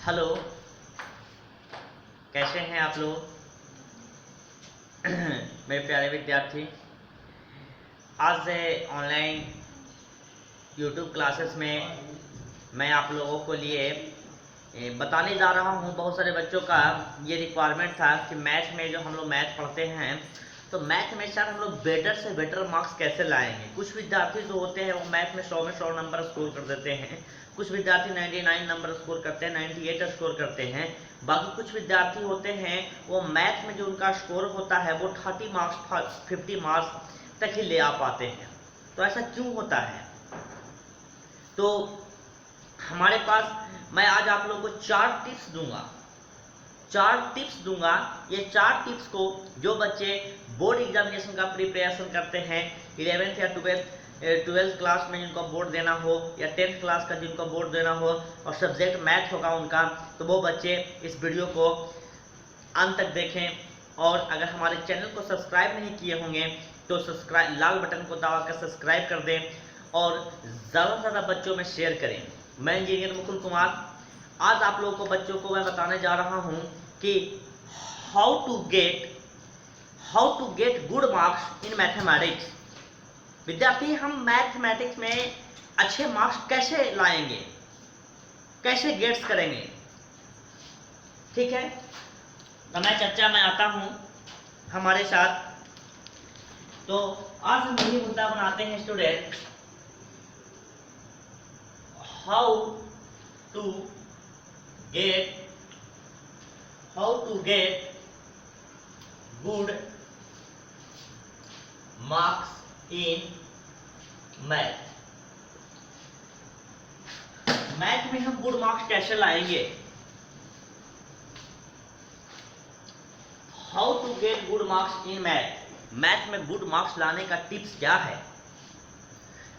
Hello, कैसे हैं आप लोग? मेरे प्यारे विद्यार्थी, आज से ऑनलाइन यूट्यूब क्लासेस में मैं आप लोगों को लिए बताने जा रहा हूं। बहुत सारे बच्चों का ये रिक्वायरमेंट था कि मैथ में जो हम लोग मैथ पढ़ते हैं तो मैथ में सर हम लोग बेटर से बेटर मार्क्स कैसे लाएंगे। कुछ विद्यार्थी जो होते हैं वो मैथ में 100 नंबर स्कोर कर देते हैं, कुछ विद्यार्थी 99 नंबर स्कोर करते हैं, 98 स्कोर करते हैं। बाकी कुछ विद्यार्थी होते हैं वो मैथ में जो उनका स्कोर होता है वो 30 मार्क्स 50 मार्क्स तक ही ले आ पाते हैं। तो ऐसा क्यों होता है? तो हमारे पास मैं आज आप लोगों को 4 टिप्स दूंगा। ये 4 टिप्स को जो बच्चे बोर्ड एग्जामिनेशन का प्रिपरेशन करते हैं, 11th या 12th क्लास में जिनको बोर्ड देना हो या 10th क्लास का जिनको बोर्ड देना हो और सब्जेक्ट मैथ होगा उनका, तो वो बच्चे इस वीडियो को अंत तक देखें। और अगर हमारे चैनल को सब्सक्राइब नहीं किए होंगे तो सब्सक्राइब लाल बटन को दबाकर सब्सक्राइब कर दें और ज़्यादा से ज़्यादा बच्चों में शेयर करें। मैं इंजीनियर मुकुल कुमार आज आप लोगों को बच्चों को मैं बताने जा रहा हूं कि how to get good marks in mathematics. विद्यार्थी, हम मैथमेटिक्स में अच्छे मार्क्स कैसे लाएंगे, कैसे गेट्स करेंगे? ठीक है, तो मैं चर्चा में आता हूं हमारे साथ। तो आज हम यही मुद्दा बनाते हैं student, how to get good marks in math. Math में हम गुड मार्क्स कैसे लाएंगे? How to get good marks in math. Math में गुड मार्क्स लाने का टिप्स क्या है?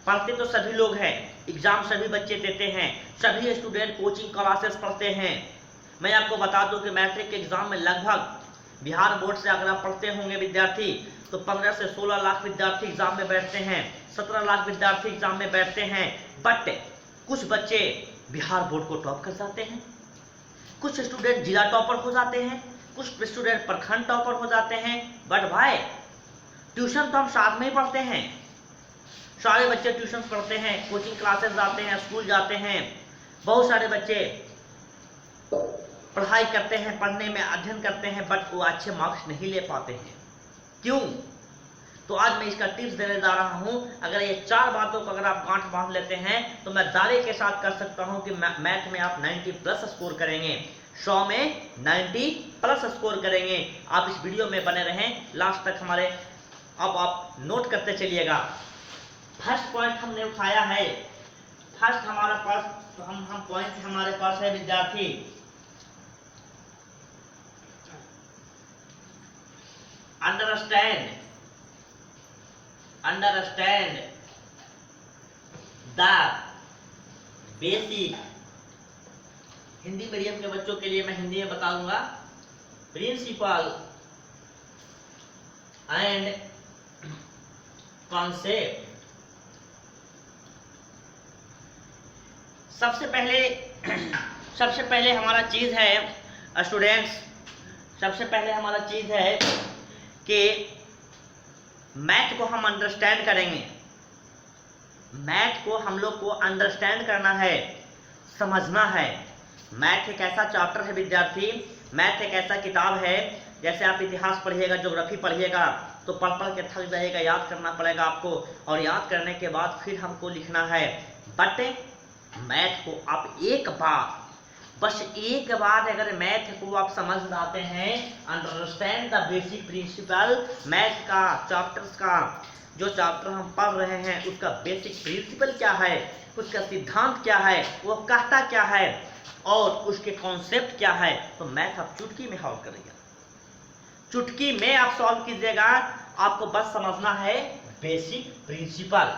पढ़ते तो सभी लोग हैं, एग्जाम सभी बच्चे देते हैं, सभी स्टूडेंट कोचिंग क्लासेस पढ़ते हैं। मैं आपको बता दूं कि मैट्रिक के एग्जाम में लगभग बिहार बोर्ड से अगर आप पढ़ते होंगे विद्यार्थी तो 15 से 16 लाख विद्यार्थी एग्जाम में बैठते हैं, 17 लाख विद्यार्थी एग्जाम में बैठते हैं। बट कुछ बच्चे बिहार बोर्ड को टॉप कर जाते हैं, कुछ स्टूडेंट जिला टॉपर हो जाते हैं, कुछ स्टूडेंट प्रखंड टॉपर हो जाते हैं। बट भाई, ट्यूशन तो हम साथ में ही पढ़ते हैं, सारे बच्चे ट्यूशन पढ़ते हैं, कोचिंग क्लासेस जाते हैं, स्कूल जाते हैं। बहुत सारे बच्चे पढ़ाई करते हैं, पढ़ने में अध्ययन करते हैं, बट वो अच्छे मार्क्स नहीं ले पाते हैं। क्यों? तो आज मैं इसका टिप्स देने जा रहा हूं। अगर ये 4 बातों को अगर आप गांठ बांध लेते हैं तो मैं दावे के साथ कर सकता हूं कि मैथ में आप 90 प्लस स्कोर करेंगे, 100 में 90 प्लस स्कोर करेंगे। आप इस वीडियो में बने रहें लास्ट तक हमारे। अब आप नोट करते चलिएगा। फर्स्ट पॉइंट हमने उठाया है, फर्स्ट हमारा पास तो हम पॉइंट हमारे पास है विद्यार्थी, understand the basic. Hindi medium के बच्चों के लिए मैं हिंदी में बताऊंगा, प्रिंसिपल एंड कॉन्सेप्ट। सबसे पहले हमारा चीज है स्टूडेंट्स, सबसे पहले हमारा चीज है कि मैथ को हम अंडरस्टैंड करेंगे। मैथ को हम लोग को अंडरस्टैंड करना है, समझना है। मैथ एक ऐसा चैप्टर है विद्यार्थी, मैथ एक ऐसा किताब है, जैसे आप इतिहास पढ़िएगा, ज्योग्राफी पढ़िएगा तो पढ़ के थक जाइएगा, याद करना पड़ेगा आपको, और याद करने के बाद फिर हमको लिखना है। बट मैथ को आप बस एक बार अगर मैथ को आप समझ जाते हैं, understand the basic principle, math का चैप्टर्स का जो चैप्टर हम पढ़ रहे हैं उसका बेसिक प्रिंसिपल क्या है, उसका सिद्धांत क्या है, वो कहता क्या है और उसके कॉन्सेप्ट क्या है, तो मैथ आप चुटकी में सॉल्व करिएगा, चुटकी में आप सॉल्व कीजिएगा। आपको बस समझना है बेसिक प्रिंसिपल।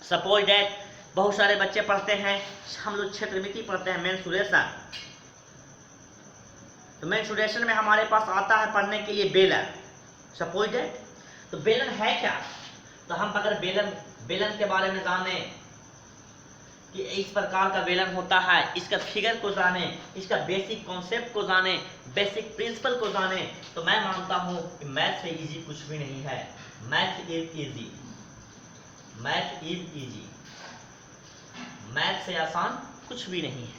सपोज दैट बहुत सारे बच्चे पढ़ते हैं, हम लोग क्षेत्रमिति पढ़ते हैं, मेंसुरेशन। तो मेंसुरेशन में हमारे पास आता है पढ़ने के लिए बेलन। सपोज दैट, तो बेलन है क्या? तो हम अगर बेलन के बारे में जाने कि इस प्रकार का बेलन होता है, इसका फिगर को जाने, इसका बेसिक कॉन्सेप्ट को जाने, बेसिक प्रिंसिपल को जाने, तो मैं मानता हूं कि मैथ से इजी कुछ भी नहीं है। Math is easy, math is easy, math से आसान कुछ भी नहीं है।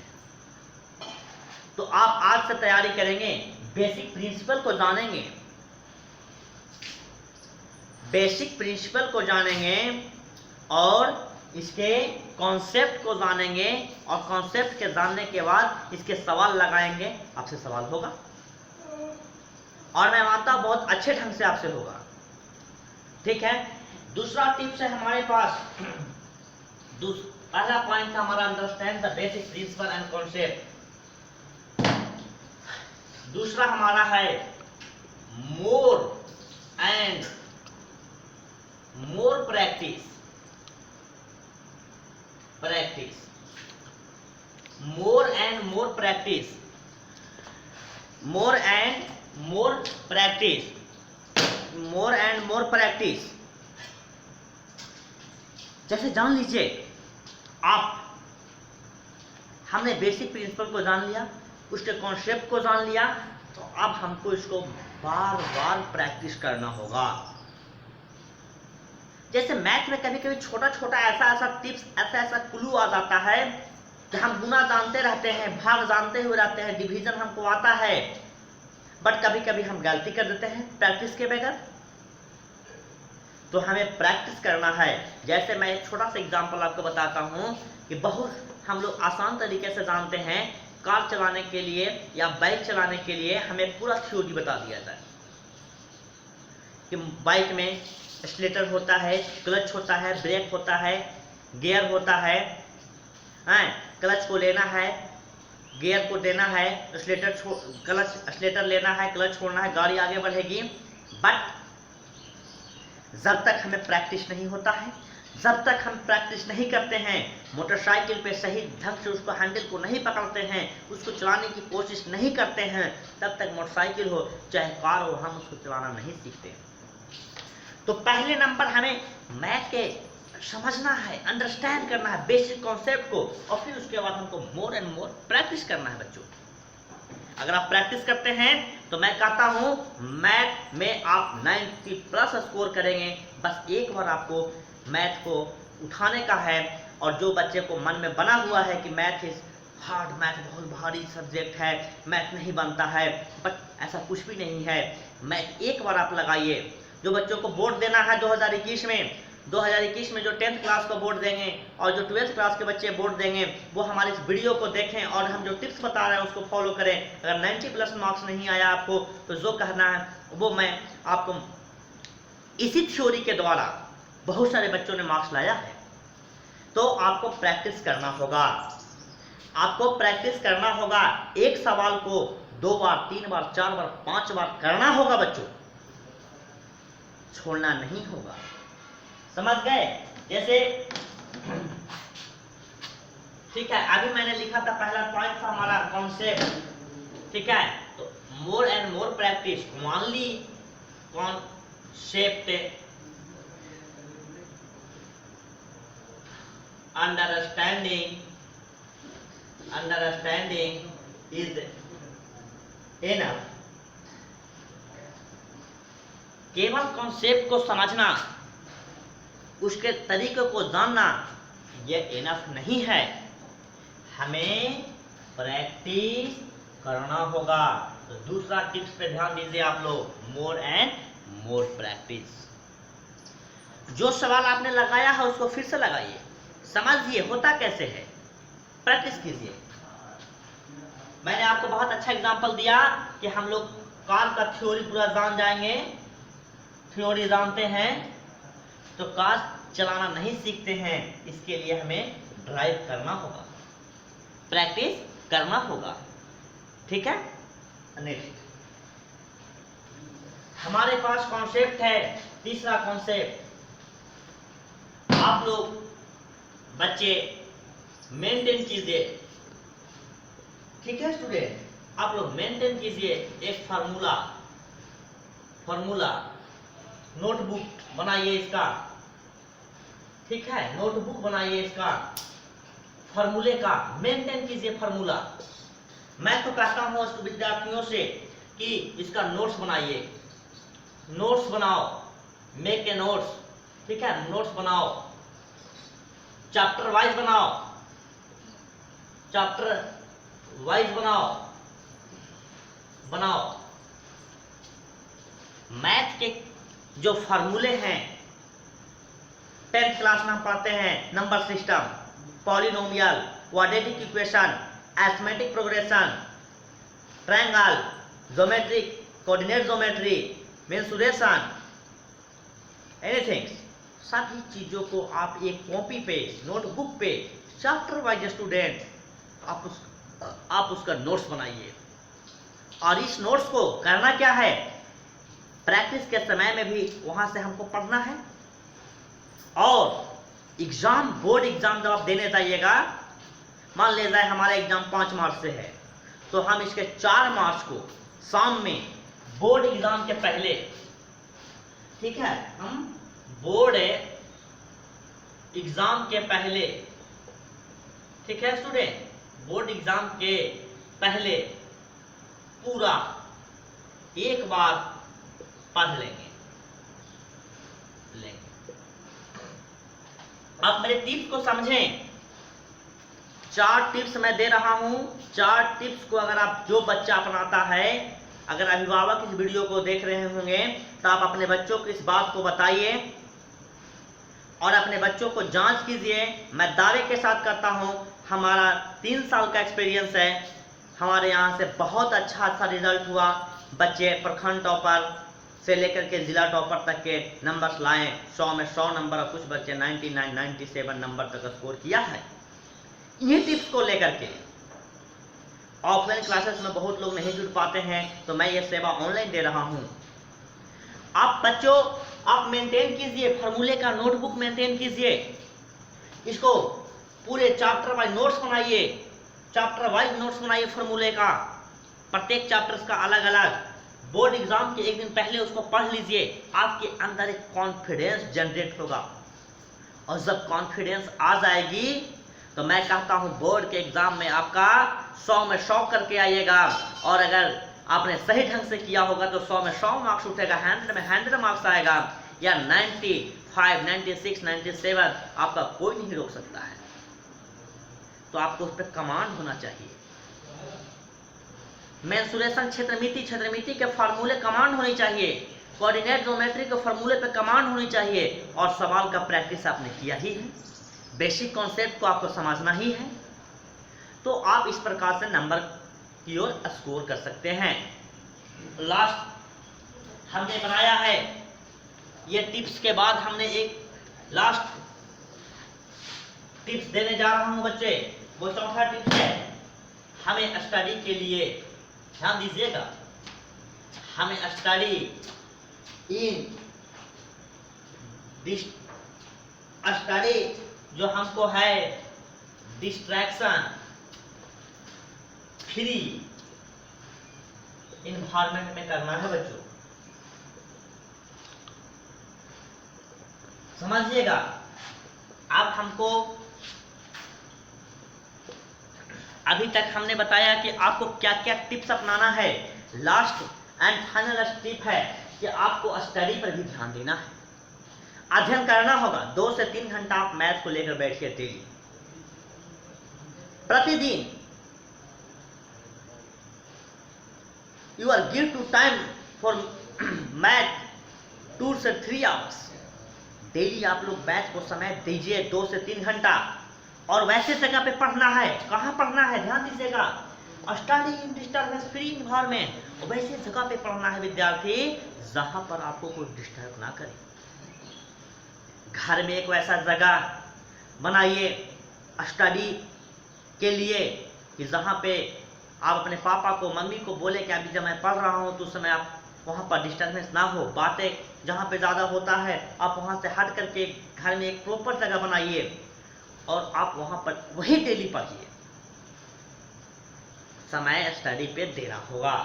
तो आप आज से तैयारी करेंगे, बेसिक प्रिंसिपल को जानेंगे, बेसिक प्रिंसिपल को जानेंगे और इसके कॉन्सेप्ट को जानेंगे, और कॉन्सेप्ट के जानने के बाद इसके सवाल लगाएंगे, आपसे सवाल होगा और मैं मानता हूं बहुत अच्छे ढंग से आपसे होगा। ठीक है। दूसरा टिप्स है हमारे पास, पहला पॉइंट था हमारा understand the basic principle and concept. दूसरा हमारा है more and more practice, practice, more and more practice, more and more practice, more and more practice. जैसे जान लीजिए आप, हमने बेसिक प्रिंसिपल को जान लिया, उसके कॉन्सेप्ट को जान लिया, तो अब हमको इसको बार बार प्रैक्टिस करना होगा। जैसे मैथ में कभी कभी छोटा छोटा ऐसा टिप्स, ऐसा क्लू आ जाता है कि हम गुना जानते रहते हैं, भाग जानते हुए रहते हैं, डिवीजन हमको आता है, बट कभी कभी हम गलती कर देते हैं प्रैक्टिस के बगैर। तो हमें प्रैक्टिस करना है। जैसे मैं एक छोटा सा एग्जांपल आपको बताता हूं कि बहुत हम लोग आसान तरीके से जानते हैं, कार चलाने के लिए या बाइक चलाने के लिए हमें पूरा थ्योरी बता दिया जाए कि बाइक में एक्सीलरेटर होता है, क्लच होता है, ब्रेक होता है, गियर होता है, क्लच को लेना है, गियर को देना है, एक्सीलरेटर लेना है, क्लच छोड़ना है, गाड़ी आगे बढ़ेगी। बट जब तक हमें प्रैक्टिस नहीं होता है, जब तक हम प्रैक्टिस नहीं करते हैं, मोटरसाइकिल पे सही ढंग से उसको हैंडल को नहीं पकड़ते हैं, उसको चलाने की कोशिश नहीं करते हैं, तब तक मोटरसाइकिल हो चाहे कार हो, हम उसको चलाना नहीं सीखते। तो पहले नंबर हमें मैथ के समझना है, अंडरस्टैंड करना है बेसिक कॉन्सेप्ट को, और फिर उसके बाद हमको मोर एंड मोर प्रैक्टिस करना है बच्चों। अगर आप प्रैक्टिस करते हैं तो मैं कहता हूं मैथ में आप 90+ स्कोर करेंगे। बस एक बार आपको मैथ को उठाने का है, और जो बच्चे को मन में बना हुआ है कि मैथ इज हार्ड, मैथ बहुत भारी सब्जेक्ट है, मैथ नहीं बनता है, बट ऐसा कुछ भी नहीं है। मैथ एक बार आप लगाइए। जो बच्चों को बोर्ड देना है 2021 में जो 10th क्लास का बोर्ड देंगे और जो 12th क्लास के बच्चे बोर्ड देंगे, वो हमारे इस वीडियो को देखें और हम जो टिप्स बता रहे हैं उसको फॉलो करें। अगर 90+ मार्क्स नहीं आया आपको, तो जो कहना है वो मैं आपको, इसी थ्योरी के द्वारा बहुत सारे बच्चों ने मार्क्स लाया है। तो आपको प्रैक्टिस करना होगा, आपको प्रैक्टिस करना होगा। एक सवाल को 2 बार, 3 बार, 4 बार, 5 बार करना होगा बच्चों, छोड़ना नहीं होगा। समझ गए? जैसे ठीक है, अभी मैंने लिखा था पहला पॉइंट था हमारा कॉन्सेप्ट। ठीक है, तो more and more practice, only concept, understanding is enough. केवल कॉन्सेप्ट को समझना, उसके तरीके को जानना, यह इनफ नहीं है, हमें प्रैक्टिस करना होगा। तो दूसरा टिप्स पे ध्यान दीजिए आप लोग, मोर एंड मोर प्रैक्टिस। जो सवाल आपने लगाया है उसको फिर से लगाइए, समझिए होता कैसे है, प्रैक्टिस कीजिए। मैंने आपको बहुत अच्छा एग्जांपल दिया कि हम लोग कार का थ्योरी पूरा जान जाएंगे, थ्योरी जानते हैं तो कार चलाना नहीं सीखते हैं। इसके लिए हमें ड्राइव करना होगा, प्रैक्टिस करना होगा। ठीक है, नेक्स्ट हमारे पास कॉन्सेप्ट है, तीसरा कॉन्सेप्ट। आप लोग बच्चे मेंटेन कीजिए। ठीक है स्टूडेंट, आप लोग मेंटेन कीजिए एक फार्मूला, नोटबुक बनाइए इसका। ठीक है, नोटबुक बनाइए इसका। फॉर्मूले का मेंटेन कीजिए फॉर्मूला। मैं तो कहता हूं विद्यार्थियों से कि इसका नोट्स बनाइए, नोट्स बनाओ, मेक ए नोट्स, ठीक है, नोट्स बनाओ, चैप्टर वाइज बनाओ, चैप्टर वाइज बनाओ। मैथ के जो फॉर्मूले हैं 10th क्लास में हम पढ़ते हैं, number system, polynomial, quadratic equation, arithmetic progression, triangle, geometric, coordinate geometry, mensuration, anything, सभी चीजों को आप एक कॉपी पे, नोटबुक पे, चैप्टर वाइज स्टूडेंट आप उसका नोट्स बनाइए। और इस नोट्स को करना क्या है, प्रैक्टिस के समय में भी वहां से हमको पढ़ना है, और एग्जाम, बोर्ड एग्जाम जब आप देने जाइएगा, मान ले जाए हमारा एग्जाम 5 मार्च से है, तो हम इसके 4 मार्च को शाम में बोर्ड एग्जाम के पहले, ठीक है, हम बोर्ड एग्जाम के पहले, ठीक है स्टूडेंट, बोर्ड एग्जाम के पहले पूरा एक बार पढ़ लेंगे। आप मेरे टिप्स को समझें, 4 टिप्स मैं दे रहा हूं। 4 टिप्स को अगर आप, जो बच्चा अपनाता है, अगर अभिभावक इस वीडियो को देख रहे होंगे तो आप अपने बच्चों को इस बात को बताइए और अपने बच्चों को जांच कीजिए। मैं दावे के साथ करता हूं, हमारा 3 साल का एक्सपीरियंस है, हमारे यहाँ से बहुत अच्छा रिजल्ट हुआ। बच्चे प्रखंड टॉपर से लेकर के जिला टॉपर तक के नंबर्स लाए, 100 में 100 नंबर, और कुछ बच्चे 99, 97 नंबर तक स्कोर किया है। ये टिप्स को लेकर के ऑफलाइन क्लासेस में बहुत लोग नहीं जुड़ पाते हैं, तो मैं ये सेवा ऑनलाइन दे रहा हूँ। आप बच्चों, आप मेंटेन कीजिए, फार्मूले का नोटबुक मेंटेन कीजिए, इसको पूरे चैप्टर वाइज नोट्स बनाइए, चैप्टर वाइज नोट्स बनाइए फार्मूले का, प्रत्येक चैप्टर्स का अलग अलग। बोर्ड एग्जाम के एक दिन पहले उसको पढ़ लीजिए, आपके अंदर एक कॉन्फिडेंस जनरेट होगा, और जब कॉन्फिडेंस आ जाएगी तो मैं कहता हूं बोर्ड के एग्जाम में आपका 100 में 100 करके आइएगा। और अगर आपने सही ढंग से किया होगा तो 100 में 100 मार्क्स उठेगा, 100 में 100 मार्क्स आएगा, या 95, 96, 97 आपका कोई नहीं रोक सकता है। तो आपको उस पर कमांड होना चाहिए। मेंसुरेशन, क्षेत्रमिति के फार्मूले कमांड होनी चाहिए, कोऑर्डिनेट ज्योमेट्री के फार्मूले पे कमांड होनी चाहिए, और सवाल का प्रैक्टिस आपने किया ही है, बेसिक कॉन्सेप्ट को आपको समझना ही है, तो आप इस प्रकार से नंबर की ओर स्कोर कर सकते हैं। लास्ट हमने बनाया है, ये टिप्स के बाद हमने एक लास्ट टिप्स देने जा रहा हूं बच्चे, वो चौथा टिप्स है, हमें स्टडी के लिए, ध्यान दीजिएगा, हमें स्टडी इन स्टडी जो हमको है डिस्ट्रैक्शन फ्री इन्वायरमेंट में करना है बच्चों, समझिएगा। अब हमको, अभी तक हमने बताया कि आपको क्या क्या टिप्स अपनाना है। लास्ट एंड फाइनल टिप है कि आपको स्टडी पर भी ध्यान देना है, अध्ययन करना होगा। 2 से 3 घंटा आप मैथ को लेकर बैठिए डेली, प्रतिदिन। You are give to time for math 2 से 3 आवर्स डेली। आप लोग मैथ को समय दीजिए 2 से 3 घंटा, और वैसे जगह पे पढ़ना है। कहाँ पढ़ना है, ध्यान दीजिएगा, study in disturbance free environment. वैसे जगह पे पढ़ना है विद्यार्थी जहां पर आपको कोई डिस्टर्ब ना करे। घर में एक वैसा जगह बनाइए स्टडी के लिए कि जहाँ पे आप अपने पापा को, मम्मी को बोले कि अभी जब मैं पढ़ रहा हूँ तो उस समय आप वहाँ पर डिस्टर्बेंस ना हो। बातें जहाँ पे ज़्यादा होता है आप वहाँ से हट करके घर में एक प्रॉपर जगह बनाइए और आप वहाँ पर वही डेली पढ़िए। समय स्टडी पे देना होगा।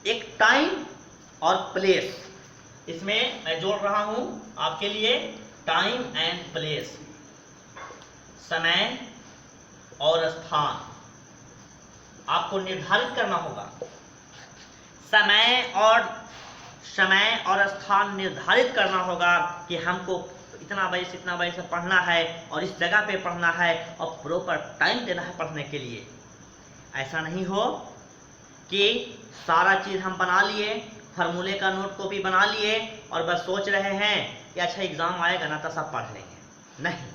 एक टाइम और प्लेस इसमें मैं जोड़ रहा हूं आपके लिए, टाइम एंड प्लेस। समय और स्थान आपको निर्धारित करना होगा। समय और स्थान निर्धारित करना होगा कि हमको इतना बजे से पढ़ना है और इस जगह पे पढ़ना है और प्रॉपर टाइम देना है पढ़ने के लिए। ऐसा नहीं हो कि सारा चीज़ हम बना लिए, फार्मूले का नोट कॉपी बना लिए और बस सोच रहे हैं कि अच्छा एग्ज़ाम आएगा ना तो सब पढ़ लेंगे। नहीं,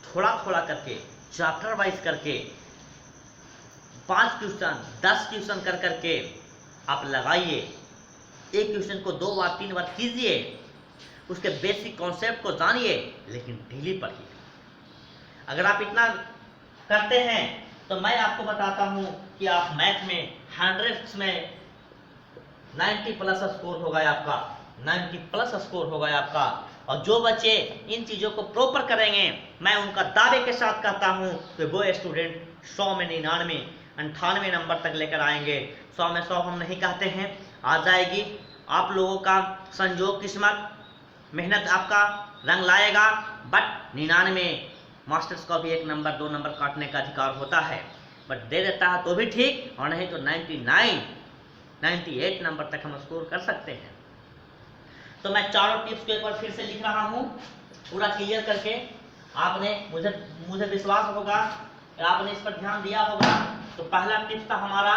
थोड़ा थोड़ा करके, चैप्टर वाइज करके, 5 ट्यूशन 10 ट्यूशन कर करके आप लगाइए। एक क्वेश्चन को 2 बार 3 बार कीजिए, उसके बेसिक कॉन्सेप्ट को जानिए, लेकिन डेली पढ़िए। अगर आप इतना करते हैं तो मैं आपको बताता हूं कि आप मैथ में 100 में 90 प्लस स्कोर होगा आपका, 90 प्लस स्कोर होगा आपका। और जो बच्चे इन चीज़ों को प्रॉपर करेंगे, मैं उनका दावे के साथ कहता हूं कि वो स्टूडेंट 100 में 99 98 नंबर तक लेकर आएंगे। 100 में 100 हम नहीं कहते हैं, आ जाएगी। आप लोगों का संजोग, किस्मत, मेहनत आपका रंग लाएगा। बट 99 मास्टर्स का भी 1 नंबर 2 नंबर काटने का अधिकार होता है, बट दे देता है तो भी ठीक, और नहीं तो 99 98 नंबर तक हम स्कोर कर सकते हैं। तो मैं चारों टिप्स को एक बार फिर से लिख रहा हूँ, पूरा क्लियर करके। आपने मुझे विश्वास होगा, आपने इस पर ध्यान दिया होगा। तो पहला टिप्स था हमारा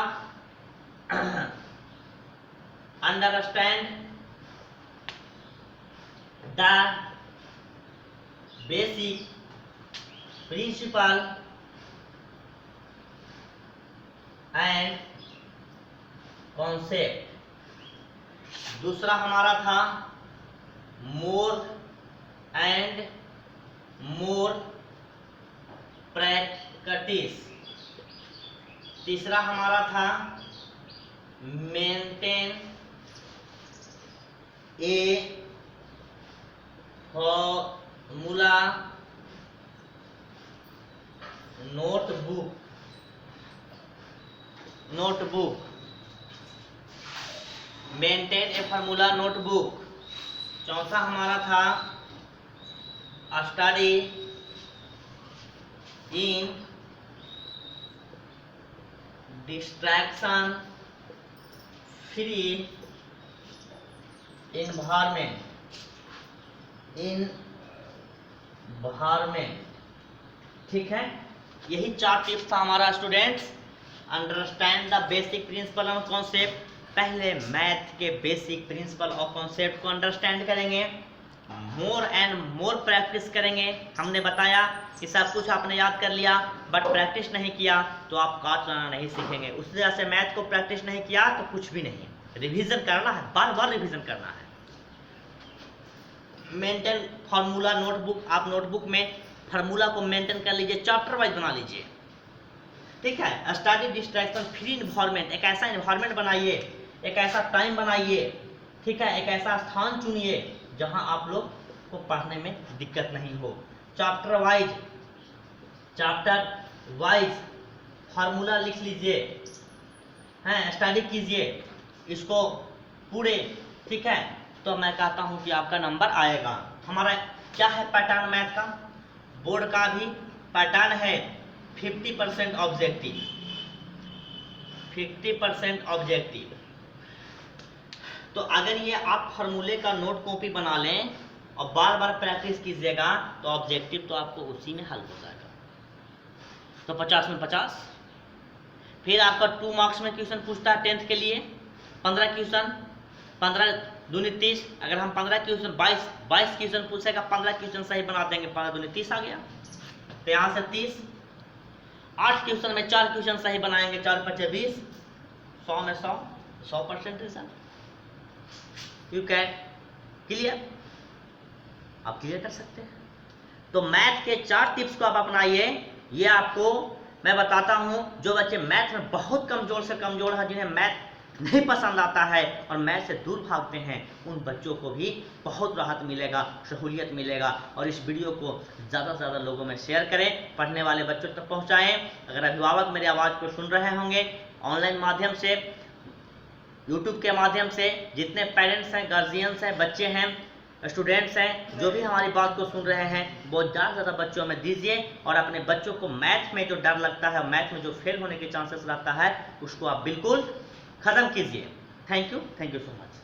understand the basic principle and concept. दूसरा हमारा था मोर एंड मोर प्रैक्टिस। तीसरा हमारा था maintain a formula notebook. Maintain A formula notebook. चौथा हमारा था study in distraction free environment. ठीक है, यही 4 टिप्स था हमारा students. Understand the basic principle और कॉन्सेप्ट। पहले मैथ के बेसिक प्रिंसिपल और कॉन्सेप्ट को अंडरस्टैंड करेंगे, मोर एंड मोर प्रैक्टिस करेंगे। हमने बताया कि सब कुछ आपने याद कर लिया, बट प्रैक्टिस नहीं किया तो आप कार चलाना नहीं सीखेंगे। उसी तरह से मैथ को प्रैक्टिस नहीं किया तो कुछ भी नहीं। रिवीजन करना है, बार बार रिवीजन करना है। Maintain formula notebook. आप नोटबुक में फार्मूला को मेंटेन कर लीजिए, चैप्टर वाइज बना लीजिए। ठीक है, स्टडी डिस्ट्रैक्शन फ्री इन्वायरमेंट। एक ऐसा इन्वायरमेंट बनाइए, एक ऐसा टाइम बनाइए, ठीक है, एक ऐसा स्थान चुनिए जहां आप लोग को पढ़ने में दिक्कत नहीं हो। चैप्टर वाइज फार्मूला लिख लीजिए, हैं, स्टडी कीजिए इसको पूरे। ठीक है, तो मैं कहता हूं कि आपका नंबर आएगा। हमारा क्या है पैटर्न मैथ का? बोर्ड का भी पैटर्न है 50% ऑब्जेक्टिव, 50% ऑब्जेक्टिव। तो अगर ये आप फार्मूले का नोट कॉपी बना लें और बार बार प्रैक्टिस कीजिएगा तो ऑब्जेक्टिव तो आपको उसी में हल हो जाएगा। तो 50 में 50। फिर आपका 2 मार्क्स में क्वेश्चन पूछता है 10th के लिए, 15 क्वेश्चन, 15 दूनी 30। अगर हम 15 क्वेश्चन 22 क्वेश्चन पूछेगा, 15 क्वेश्चन सही बना देंगे, 15 दूनी 30 आ गया। तो यहाँ से 30, 8 क्वेश्चन में 4 क्वेश्चन सही बनाएंगे, 4 × 5 = 20, 100 में 100% रिजल्ट। यू कैन क्लियर, आप क्लियर कर सकते हैं। तो मैथ के 4 टिप्स को आप अपनाइए। ये आपको मैं बताता हूं, जो बच्चे मैथ में बहुत कमजोर से कमजोर है, जिन्हें मैथ नहीं पसंद आता है और मैथ से दूर भागते हैं, उन बच्चों को भी बहुत राहत मिलेगा, सहूलियत मिलेगा। और इस वीडियो को ज़्यादा से ज़्यादा लोगों में शेयर करें, पढ़ने वाले बच्चों तक पहुंचाएं। अगर अभिभावक मेरी आवाज़ को सुन रहे होंगे ऑनलाइन माध्यम से, यूट्यूब के माध्यम से, जितने पेरेंट्स हैं, गार्जियंस हैं, बच्चे हैं, स्टूडेंट्स हैं जो भी हमारी बात को सुन रहे हैं बहुत ज़्यादा बच्चों में दीजिए और अपने बच्चों को मैथ में जो डर लगता है, मैथ में जो फेल होने के चांसेस रहता है, उसको आप बिल्कुल ख़त्म कीजिए। Thank you so much.